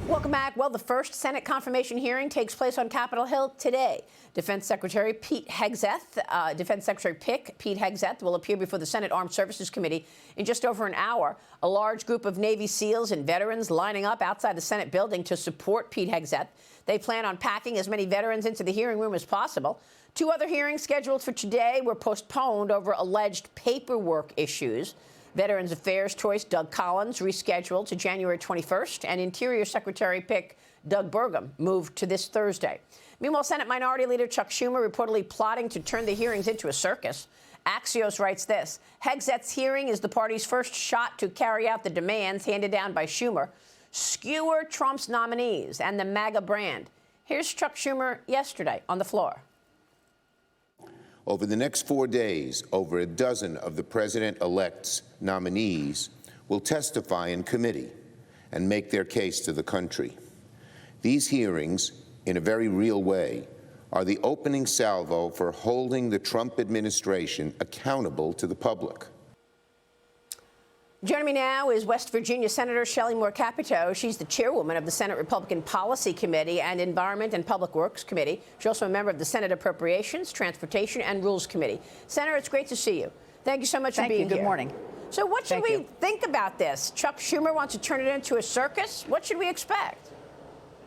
Welcome back. Well, the first Senate confirmation hearing takes place on Capitol Hill today. Defense Secretary Pete Hegseth, Pete Hegseth will appear before the Senate Armed Services Committee in just over an hour. A large group of Navy SEALs and veterans lining up outside the Senate building to support Pete Hegseth. They plan on packing as many veterans into the hearing room as possible. Two other hearings scheduled for today were postponed over alleged paperwork issues. Veterans Affairs choice Doug Collins rescheduled to January 21st, and Interior Secretary pick Doug Burgum moved to this Thursday. Meanwhile, Senate Minority Leader Chuck Schumer reportedly plotting to turn the hearings into a circus. Axios writes this: Hegseth's hearing is the party's first shot to carry out the demands handed down by Schumer. Skewer Trump's nominees and the MAGA brand. Here's Chuck Schumer yesterday on the floor. Over the next 4 days, over a dozen of the president-elect's nominees will testify in committee and make their case to the country. These hearings, in a very real way, are the opening salvo for holding the Trump administration accountable to the public. Joining me now is West Virginia Senator Shelley Moore Capito. She's the chairwoman of the Senate Republican Policy Committee and Environment and Public Works Committee. She's also a member of the Senate Appropriations, Transportation and Rules Committee. Senator, it's great to see you. Thank you so much for being here. Good morning. So what should we think about this? Chuck Schumer wants to turn it into a circus. What should we expect?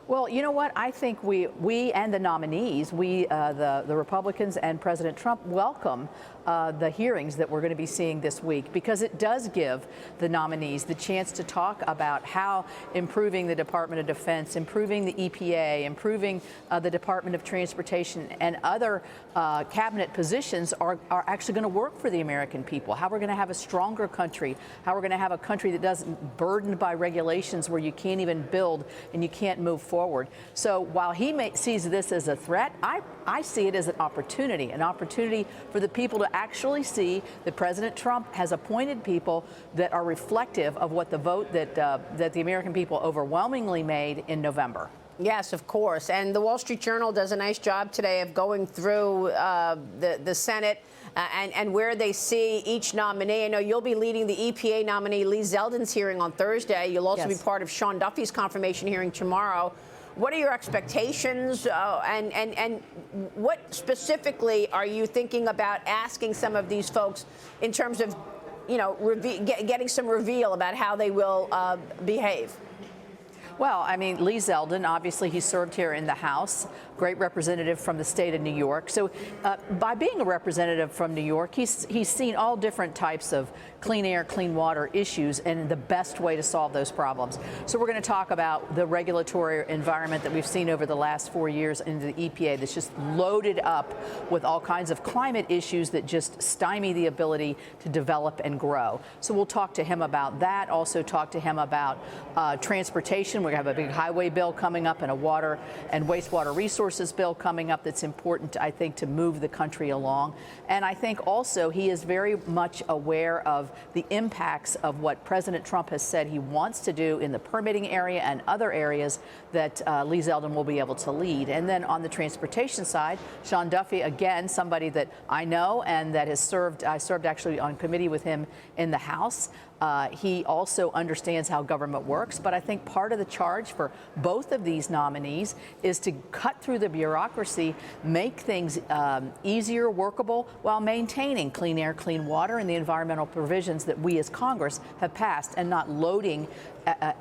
Well, you know what? I think we and the nominees, the Republicans and President Trump welcome the hearings that we're going to be seeing this week, because it does give the nominees the chance to talk about how improving the Department of Defense, improving the EPA, improving the Department of Transportation and other cabinet positions are actually going to work for the American people, how we're going to have a stronger country, how we're going to have a country that doesn't burdened by regulations where you can't even build and you can't move forward. So while he sees this as a threat, I see it as an opportunity for the people to actually see that President Trump has appointed people that are reflective of what the vote that the American people overwhelmingly made in November. Yes, of course. And the Wall Street Journal does a nice job today of going through the Senate and where they see each nominee. I know you'll be leading the EPA nominee Lee Zeldin's hearing on Thursday. You'll also be part of Sean Duffy's confirmation hearing tomorrow. What are your expectations, and what specifically are you thinking about asking some of these folks in terms of, you know, getting some reveal about how they will behave? Well, I mean, Lee Zeldin, obviously he served here in the House, great representative from the state of New York. So by being a representative from New York, he's seen all different types of clean air, clean water issues and the best way to solve those problems. So we're going to talk about the regulatory environment that we've seen over the last 4 years in the EPA that's just loaded up with all kinds of climate issues that just stymie the ability to develop and grow. So we'll talk to him about that, also talk to him about transportation. We're going to have a big highway bill coming up and a water and wastewater resources bill coming up that's important, I think, to move the country along. And I think also he is very much aware of the impacts of what President Trump has said he wants to do in the permitting area and other areas that Lee Zeldin will be able to lead. And then on the transportation side, Sean Duffy, again, somebody that I know and that has served, I served actually on committee with him in the House. He also understands how government works, but I think part of the charge for both of these nominees is to cut through the bureaucracy, make things easier, workable, while maintaining clean air, clean water, and the environmental provisions that we as Congress have passed, and not loading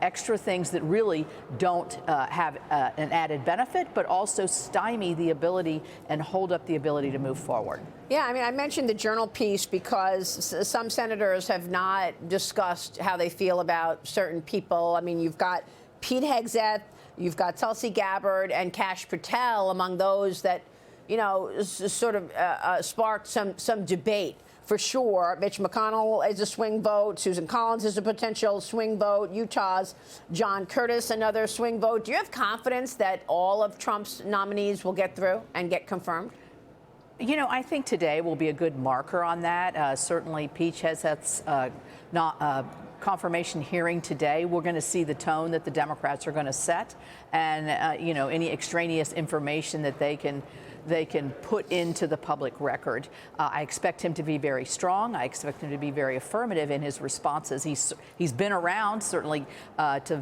extra things that really don't have an added benefit, but also stymie the ability and hold up the ability to move forward. Yeah, I mean, I mentioned the Journal piece because some senators have not discussed how they feel about certain people. I mean, you've got Pete Hegseth, you've got Tulsi Gabbard and Kash Patel among those that, you know, sort of sparked some debate. For sure, Mitch McConnell is a swing vote. Susan Collins is a potential swing vote. Utah's John Curtis, another swing vote. Do you have confidence that all of Trump's nominees will get through and get confirmed? You know, I think today will be a good marker on that. Certainly, Pete Hegseth's confirmation hearing today, we're going to see the tone that the Democrats are going to set, and you know, any extraneous information that they can they can put into the public record. I expect him to be very strong. I expect him to be very affirmative in his responses. He's been around, certainly, to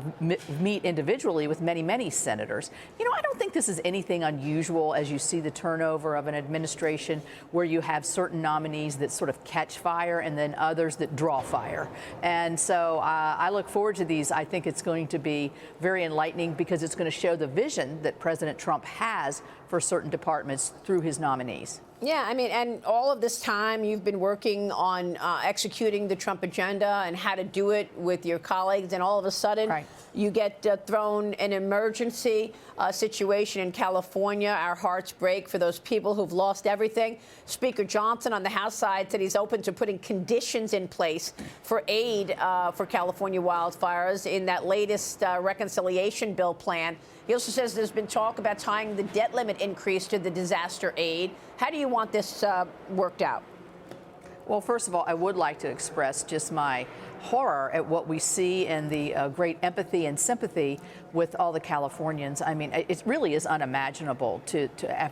meet individually with many senators. You know, I don't think this is anything unusual as you see the turnover of an administration where you have certain nominees that sort of catch fire and then others that draw fire. And so I look forward to these. I think it's going to be very enlightening because it's going to show the vision that President Trump has for certain departments through his nominees. Yeah, I mean, and all of this time you've been working on executing the Trump agenda and how to do it with your colleagues, and all of a sudden you get thrown an emergency situation in California. Our hearts break for those people who've lost everything. Speaker Johnson on the House side said he's open to putting conditions in place for aid for California wildfires in that latest reconciliation bill plan. He also says there's been talk about tying the debt limit increase to the disaster aid. How do you want this worked out? Well, first of all, I would like to express just my horror at what we see and the great empathy and sympathy with all the Californians. I mean, it really is unimaginable to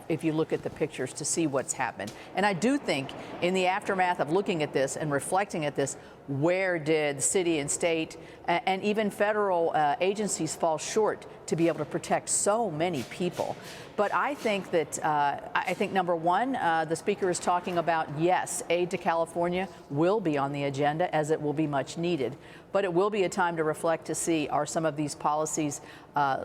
if you look at the pictures, to see what's happened. And I do think in the aftermath of looking at this and reflecting at this, where did city and state and even federal agencies fall short to be able to protect so many people? But I think that, number one, the speaker is talking about, yes, aid to California will be on the agenda, as it will be much needed. But it will be a time to reflect to see, are some of these policies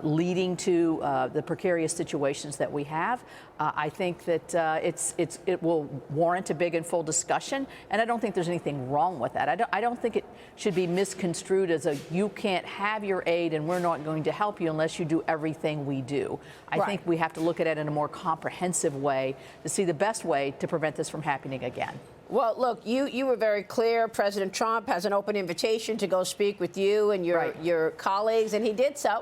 leading to the precarious situations that we have? I think that it will warrant a big and full discussion, and I don't think there's anything wrong with that. I don't think it should be misconstrued as a you can't have your aid and we're not going to help you unless you do everything we do. I think we have to look at it in a more comprehensive way to see the best way to prevent this from happening again. Well, look, you were very clear. President Trump has an open invitation to go speak with you and your colleagues, and he did so.